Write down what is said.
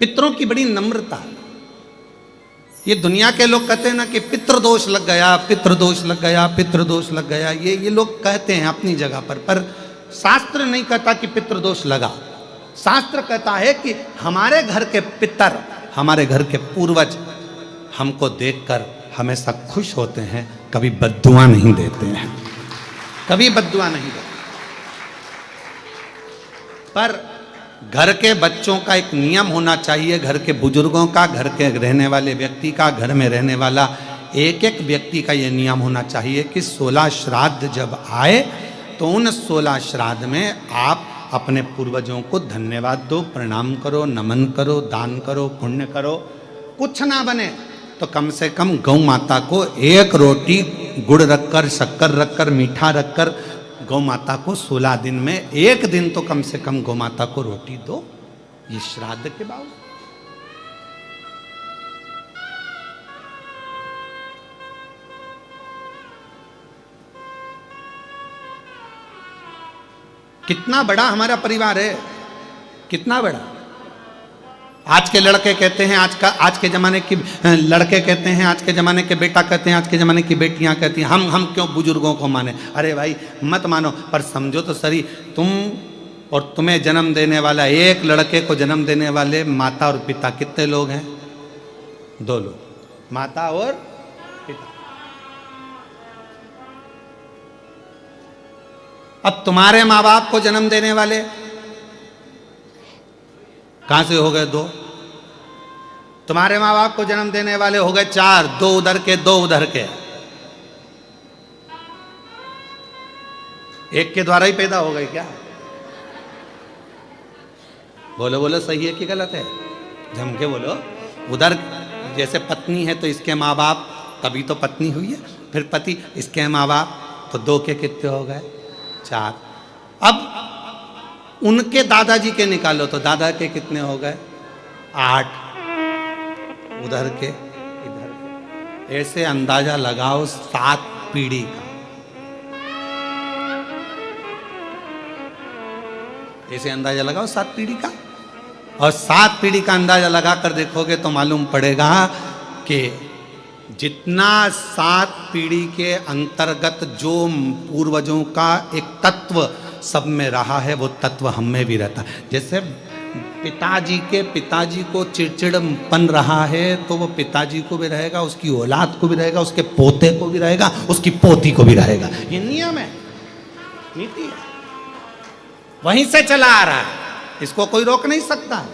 पितरों की बड़ी नम्रता। ये दुनिया के लोग कहते हैं ना कि पितृदोष लग गया, पितृदोष लग गया, पितृदोष लग गया, ये लोग कहते हैं अपनी जगह पर शास्त्र नहीं कहता कि पितृदोष लगा। शास्त्र कहता है कि हमारे घर के पितर, हमारे घर के पूर्वज हमको देखकर हमेशा खुश होते हैं, कभी बद्दुआ नहीं देते हैं, कभी बद्दुआ नहीं देते। पर घर के बच्चों का एक नियम होना चाहिए, घर के बुजुर्गों का, घर के रहने वाले व्यक्ति का, घर में रहने वाला एक एक व्यक्ति का यह नियम होना चाहिए कि 16 श्राद्ध जब आए तो उन 16 श्राद्ध में आप अपने पूर्वजों को धन्यवाद दो, प्रणाम करो, नमन करो, दान करो, पुण्य करो। कुछ ना बने तो कम से कम गौ माता को एक रोटी गुड़ रखकर, शक्कर रखकर, मीठा रखकर गौ माता को 16 दिन में एक दिन तो कम से कम गौ माता को रोटी दो, ये श्राद्ध के बावजूद। कितना बड़ा हमारा परिवार है, कितना बड़ा। आज के लड़के कहते हैं, आज के जमाने की लड़के कहते हैं, आज के जमाने के बेटा कहते हैं, आज के जमाने की बेटियां कहती हैं हम क्यों बुजुर्गों को माने। अरे भाई मत मानो, पर समझो तो सही, तुम और तुम्हें जन्म देने वाला, एक लड़के को जन्म देने वाले माता और पिता कितने लोग हैं? 2 लोग, माता और पिता। अब तुम्हारे माँ बाप को जन्म देने वाले कहां से हो गए? 2। तुम्हारे माँ बाप को जन्म देने वाले हो गए 4, 2 उधर के, 2 उधर के, एक के द्वारा ही पैदा हो गए क्या? बोलो बोलो, सही है कि गलत है? जम के बोलो। उधर जैसे पत्नी है तो इसके माँ बाप, तभी तो पत्नी हुई है, फिर पति, इसके माँ बाप, तो 2 के कितने हो गए? 4। अब उनके दादाजी के निकालो तो दादा के कितने हो गए? 8। उधर के, इधर के, ऐसे अंदाजा लगाओ 7 पीढ़ी का। ऐसे अंदाजा लगाओ 7 पीढ़ी का, और 7 पीढ़ी का अंदाजा लगाकर देखोगे तो मालूम पड़ेगा कि जितना 7 पीढ़ी के अंतर्गत जो पूर्वजों का एक तत्व सब में रहा है, वो तत्व हम में भी रहता है। जैसे पिताजी को चिड़चिड़पन रहा है तो वो पिताजी को भी रहेगा, उसकी औलाद को भी रहेगा, उसके पोते को भी रहेगा, उसकी पोती को भी रहेगा। ये नियम है, नीति है, वहीं से चला आ रहा है, इसको कोई रोक नहीं सकता।